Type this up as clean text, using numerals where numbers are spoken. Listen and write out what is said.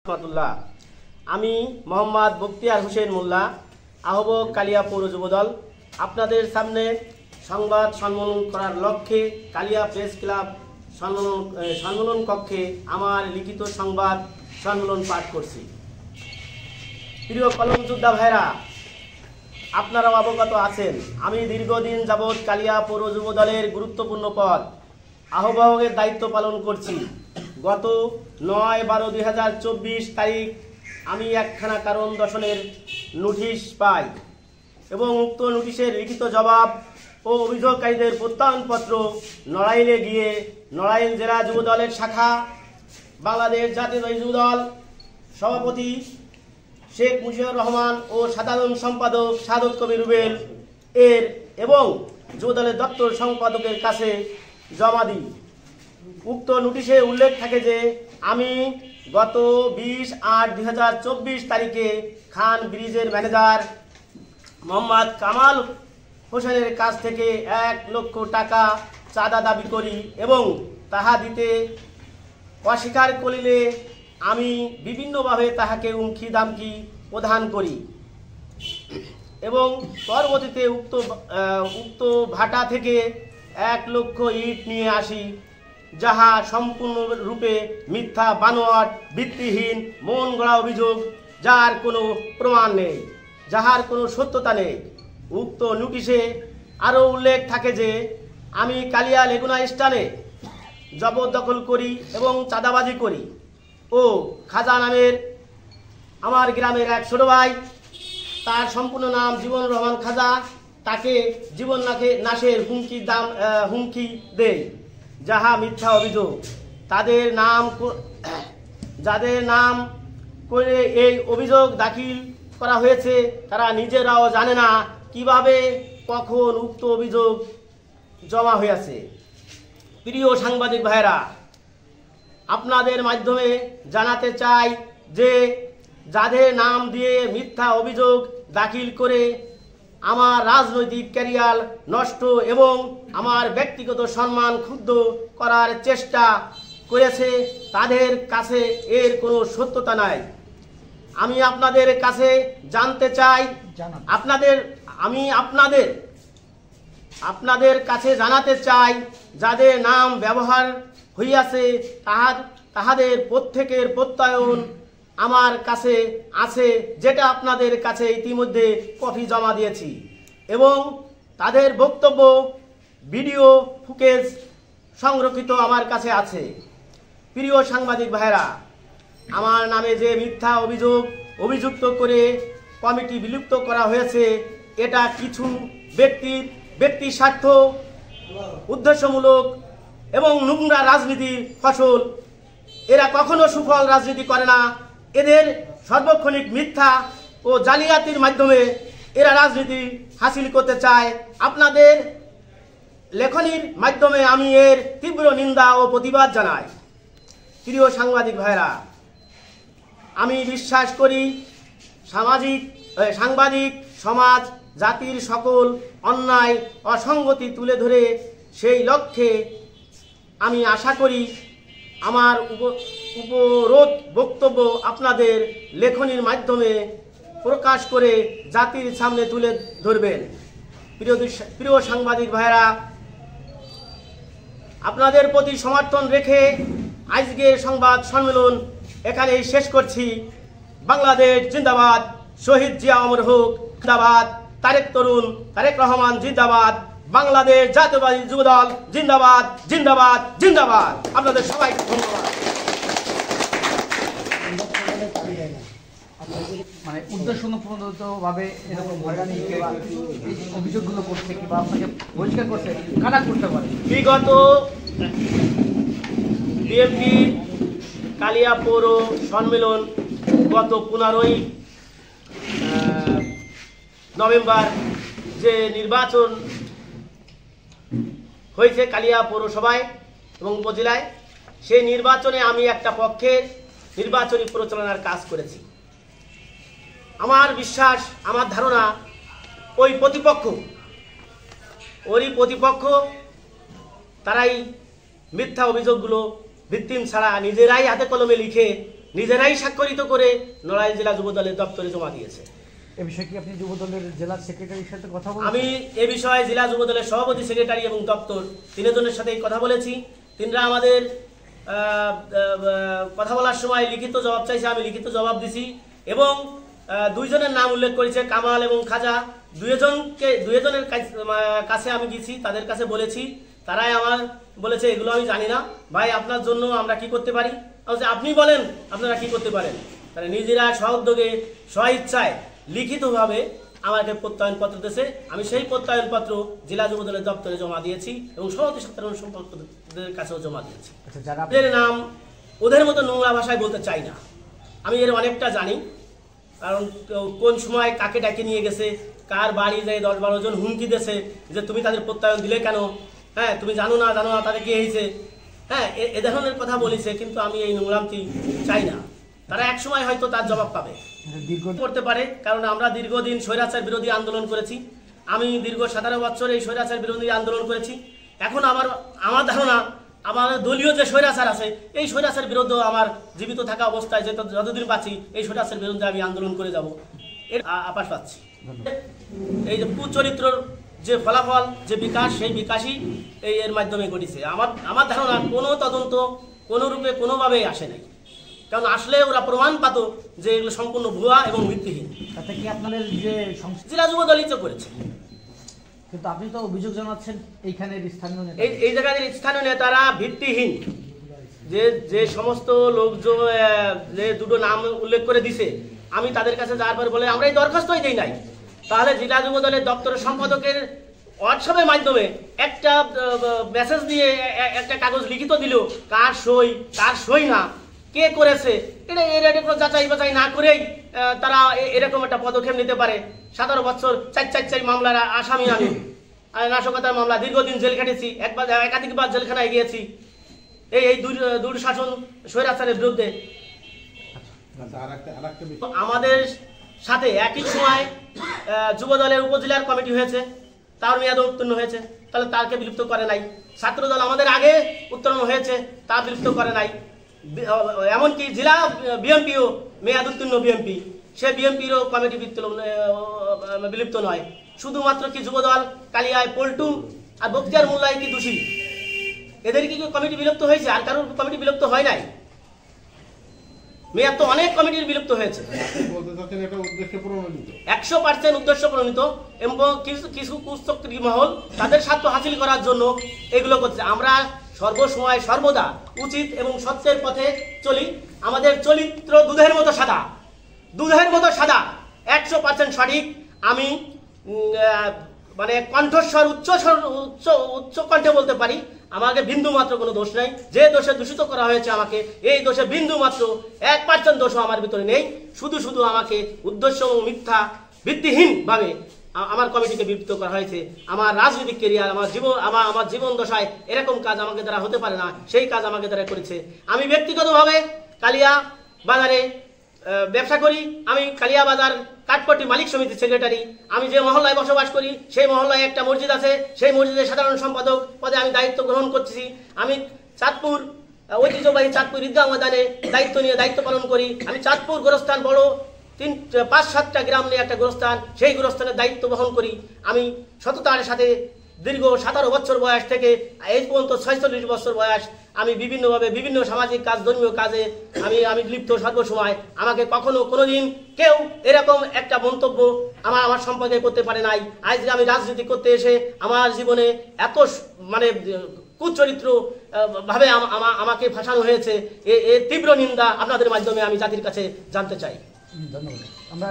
রহমতুল্লাহ। আমি মোহাম্মদ বখতিয়ার হোসেন মোল্লা, আহ্বায়ক কালিয়া পৌর যুবদল। আপনাদের সামনে সংবাদ সম্মেলন করার লক্ষ্যে কালিয়া প্রেস ক্লাব সম্মেলন কক্ষে আমার লিখিত সংবাদ সম্মেলন পাঠ করছি। প্রিয় কলম যোদ্ধা ভাইরা, আপনারাও অবগত আছেন আমি দীর্ঘদিন যাবৎ কালিয়া পৌর যুবদলের গুরুত্বপূর্ণ পদ আহ্বায়কের দায়িত্ব পালন করছি। গত 9/12/2024 তারিখ আমি একখানা কারণ দর্শনের নোটিশ পাই এবং উক্ত নোটিশের লিখিত জবাব ও অভিযোগকারীদের প্রত্যয়নপত্র নড়াইলে গিয়ে নড়াইল জেলা যুবদলের শাখা বাংলাদেশ জাতীয়তাবাদী যুবদল সভাপতি শেখ মুজিবুর রহমান ও সাধারণ সম্পাদক সাদত কবি রুবেল এর এবং যুবদলের দপ্তর সম্পাদকের কাছে জমা দিই। উক্ত নোটিশে উল্লেখ থাকে যে আমি গত 20/8/2024 তারিখে খান ব্রিজের ম্যানেজার মোহাম্মদ কামাল হোসেনের কাছ থেকে 1 লক্ষ টাকা চাঁদা দাবি করি এবং তাহা দিতে অস্বীকার করিলে আমি বিভিন্নভাবে তাহাকে হুমকি দামকি প্রদান করি এবং পরবর্তীতে উক্ত ভাটা থেকে 1 লক্ষ ইট নিয়ে আসি, যাহা সম্পূর্ণরূপে মিথ্যা, বানোয়াট, ভিত্তিহীন, মন গড়া অভিযোগ, যার কোনো প্রমাণ নেই, যাহার কোনো সত্যতা নেই। উক্ত নোটিশে আরও উল্লেখ থাকে যে আমি কালিয়া লেগুনা স্থানে জবরদখল করি এবং চাঁদাবাজি করি ও খাজা নামের আমার গ্রামের এক ছোট ভাই, তার সম্পূর্ণ নাম জীবনুর রহমান খাজা, তাকে জীবন নাশের হুমকি দেয়, যাহা মিথ্যা অভিযোগ। যাদের নাম করে এই অভিযোগ দাখিল করা হয়েছে তারা নিজেরাও জানে না কিভাবে কখন উক্ত অভিযোগ জমা হয়েছে। প্রিয় সাংবাদিক ভাইরা, আপনাদের মাধ্যমে জানাতে চাই যে যাদের নাম দিয়ে মিথ্যা অভিযোগ দাখিল করে আমার রাজনৈতিক ক্যারিয়ার নষ্ট এবং আমার ব্যক্তিগত সম্মান ক্ষুব্ধ করার চেষ্টা করেছে, তাদের কাছে এর কোনো সত্যতা নাই। আমি আপনাদের কাছে জানতে চাই, আপনাদের কাছে জানাতে চাই, যাদের নাম ব্যবহার হইয়াছে তাহাদের প্রত্যেকের প্রত্যয়ন আমার কাছে আছে, যেটা আপনাদের কাছে ইতিমধ্যে কপি জমা দিয়েছি এবং তাদের বক্তব্য ভিডিও ফুটেজ সংরক্ষিত আমার কাছে আছে। প্রিয় সাংবাদিক ভাইরা, আমার নামে যে মিথ্যা অভিযুক্ত করে কমিটি বিলুপ্ত করা হয়েছে, এটা কিছু ব্যক্তি স্বার্থ উদ্দেশ্যমূলক এবং নোংরা রাজনীতির ফসল। এরা কখনো সুফল রাজনীতি করে না। এদের সর্বক্ষণিক মিথ্যা ও জালিয়াতির মাধ্যমে এরা রাজনীতি হাসিল করতে চায়। আপনাদের লেখনীর মাধ্যমে আমি এর তীব্র নিন্দা ও প্রতিবাদ জানাই। প্রিয় সাংবাদিক ভাইরা, আমি বিশ্বাস করি সাংবাদিক সমাজ জাতির সকল অন্যায় অসঙ্গতি তুলে ধরে সেই লক্ষ্যে আমি আশা করি আমার উপরোধ বক্তব্য আপনাদের লেখনীর মাধ্যমে প্রকাশ করে জাতির সামনে তুলে ধরবেন। প্রিয় সাংবাদিক ভাইরা, আপনাদের প্রতি সমর্থন রেখে আজকের সংবাদ সম্মেলন এখানেই শেষ করছি। বাংলাদেশ জিন্দাবাদ, শহীদ জিয়া অমর হোক জিন্দাবাদ, তারেক রহমান জিন্দাবাদ, বাংলাদেশ জাতীয়তাবাদী যুবদল জিন্দাবাদ জিন্দাবাদ জিন্দাবাদ। আপনাদের সবাইকে ধন্যবাদ। মানে উদ্দেশ্যপূর্ণভাবে এরকম হয়রানিকে অভিযোগগুলো করছে কিংবা আপনাকে বহিষ্কার করছে, কারা করতে পারে? বিগত বিএনপি কালিয়া পৌর সম্মেলন গত 15ই নভেম্বর যে নির্বাচন হয়েছে কালিয়া পৌরসভায় এবং উপজেলায়, সেই নির্বাচনে আমি একটা পক্ষের নির্বাচনী প্রচারণার কাজ করেছি। আমার বিশ্বাস, আমার ধারণা, ওই প্রতিপক্ষ তারাই মিথ্যা অভিযোগগুলো ভিত্তিম ছাড়া নিজেরাই হাতে কলমে লিখে নিজেরাই স্বাক্ষরিত করে নড়াইল জেলা যুবদলের দপ্তরে জমা দিয়েছে। এ বিষয়ে কি আপনি যুবদলের জেলা সেক্রেটারির সাথে কথা বলেছেন? আমি এ বিষয়ে জেলা যুবদলের সভাপতি, সেক্রেটারি এবং দপ্তর তিনজনের সাথে কথা বলেছি। তিনরা আমাদের কথা বলার সময় লিখিত জবাব চাইছে, আমি লিখিত জবাব দিছি এবং দুইজনের নাম উল্লেখ করেছে, কামাল এবং খাজা। দুইজনের কাছে আমি গেছি, তাদের কাছে বলেছি, তারাই আমার বলেছে এগুলো আমি জানি না ভাই, আপনার জন্য আমরা কি করতে পারি। আপনি বলেন আপনারা কি করতে পারেন। তারা নিজেরা স্বউদ্যোগে স্বইচ্ছায় লিখিতভাবে আমাকে প্রত্যয়নপত্র দিয়েছে। আমি সেই প্রত্যয়নপত্র জেলা যুবদলের দপ্তরে জমা দিয়েছি এবং সভাপতি সাধারণ সম্পাদকদের কাছেও জমা দিয়েছি। এদের নাম ওদের মতো নোংরা ভাষায় বলতে চাই না, আমি এর অনেকটা জানি। কারণ কোন সময় কাকে ডাকে নিয়ে গেছে, কার বাড়ি যায় 10-12 জন হুমকি দিয়েছে যে তুমি তাদের প্রত্যয়ন দিলে কেন, হ্যাঁ তুমি জানো না তাদের কি হয়েছে, হ্যাঁ এ ধরনের কথা বলেছে। কিন্তু আমি এই নোংরামটি চাই না। তারা এক সময় হয়তো তার জবাব পাবে, করতে পারে। কারণ আমরা দীর্ঘদিন স্বৈরাচার বিরোধী আন্দোলন করেছি। আমি দীর্ঘ 17 বছর এই স্বৈরাচার বিরোধী আন্দোলন করেছি। এখন আমার ধারণা আমার দলীয় যে স্বৈরাচার আছে, এই স্বৈরাচার বিরুদ্ধে আমার জীবিত থাকা অবস্থায় যতদিন বাঁচি এই স্বৈরাচার বিরুদ্ধে আমি আন্দোলন করে যাব, এর আভাস পাচ্ছি। এই যে কুচরিত্রর যে ফলাফল, যে বিকাশ, সেই বিকাশই এর মাধ্যমে ঘটেছে। আমার ধারণা কোনো তদন্ত কোনো রূপে কোনোভাবেই আসে নাই। কারণ আসলে ওরা প্রমাণ পাত যে এগুলো সম্পূর্ণ ভুয়া এবং ভিত্তিহীন। তাতে কি আপনাদের যে জেলা যুবদলই তো করেছে। কিন্তু আপনি তো অভিযোগ জানাচ্ছেন এইখানের স্থানীয় নেতা, এই জায়গার স্থানীয় নেতারা ভিত্তিহীন। যে সমস্ত লোকজন যে দুটো নাম উল্লেখ করে দিছে, আমি তাদের কাছে যাওয়ার পর বলে আমরা এই দরখাস্তই দেই নাই। তাহলে জেলা যুবদলের দপ্তরের সম্পাদকের হোয়াটসঅ্যাপের মাধ্যমে একটা মেসেজ দিয়ে একটা কাগজ লিখিত দিল, কার সই না, কে করেছে, এটা কোনো যাচাই বাছাই না করেই তারা এরকম একটা পদক্ষেপ নিতে পারে। 17 বছর 4 মামলার আসামি আমি, নাশকতার মামলা, দীর্ঘদিন জেল খাটেছি, একাধিকবার জেলখানায় গিয়েছি এই দুঃশাসন স্বৈরাচারের বিরুদ্ধে। আমাদের সাথে একই সময় যুবদলের উপজেলার কমিটি হয়েছে, তার মেয়াদ উত্তীর্ণ হয়েছে, তাহলে তাকে বিলুপ্ত করে নাই। ছাত্রদল আমাদের আগে উত্তীর্ণ হয়েছে, তা বিলুপ্ত করে নাই। এমনকি জেলা বিএমপিও মেয়াদ উত্তীর্ণ বিএমপি, সে বিএমপিরও কমিটি বিলুপ্ত নয়। শুধুমাত্র কি যুবদল, কালিয়ায় পল্টু আর বখতিয়ার মোল্লাই কি দোষী? এদের কি কমিটি বিলুপ্ত হয়েছে? আর কারোর কমিটি বিলুপ্ত হয় নাই? মেয়াদ তো অনেক কমিটির বিলুপ্ত হয়েছে। 100% উদ্দেশ্য প্রণীত এবং কিছু কুচক্রী মহল তাদের স্বার্থ হাসিল করার জন্য এগুলো করছে। আমরা সর্বসময় সর্বদা উচিত এবং সত্যের পথে চলি। আমাদের চরিত্র দুধের মতো সাদা, 100% সঠিক। আমি মানে কণ্ঠস্বর উচ্চ কণ্ঠে বলতে পারি, আমাকে বিন্দু মাত্র কোনো দোষ নাই। যে দোষে দূষিত করা হয়েছে আমাকে, এই দোষে বিন্দু মাত্র 1% দোষও আমার ভিতরে নেই। শুধু আমাকে উদ্দেশ্য ও মিথ্যা ভিত্তিহীন ভাবে আমার কমিটিকে বিলুপ্ত করা হয়েছে। আমার রাজনৈতিক কেরিয়ার, আমার জীবন দশায় এরকম কাজ আমাকে দ্বারা হতে পারে না, সেই কাজ আমাকে দ্বারা করেছে। আমি ব্যক্তিগতভাবে কালিয়া বাজারে ব্যবসা করি। আমি কালিয়া বাজার কাঠপট্টি মালিক সমিতির সেক্রেটারি। আমি যে মহল্লায় বসবাস করি সেই মহল্লায় একটা মসজিদ আছে, সেই মসজিদের সাধারণ সম্পাদক পদে আমি দায়িত্ব গ্রহণ করছি। আমি চাঁদপুর ঐতিহ্যবাহী চাঁদপুর ঈদগাহ ময়দানে দায়িত্ব পালন করি। আমি চাঁদপুর গোরস্থান বড় 5-7টা গ্রাম নিয়ে একটা গোরস্থান, সেই গোরস্থানের দায়িত্ব বহন করি। আমি সততার সাথে দীর্ঘ 17 বছর বয়স থেকে এই পর্যন্ত 46 বছর বয়স আমি বিভিন্নভাবে বিভিন্ন সামাজিক কাজ, ধর্মীয় কাজে আমি লিপ্ত সর্বসময়। আমাকে কোনোদিন কেউ এরকম একটা মন্তব্য আমার সম্পর্কে করতে পারে নাই। আজ আমি রাজনীতি করতে এসে আমার জীবনে এত মানে কুচরিত্র ভাবে আমাকে ফাঁসানো হয়েছে, এর তীব্র নিন্দা আপনাদের মাধ্যমে আমি জাতির কাছে জানতে চাই। ধন্যবাদ। আমরা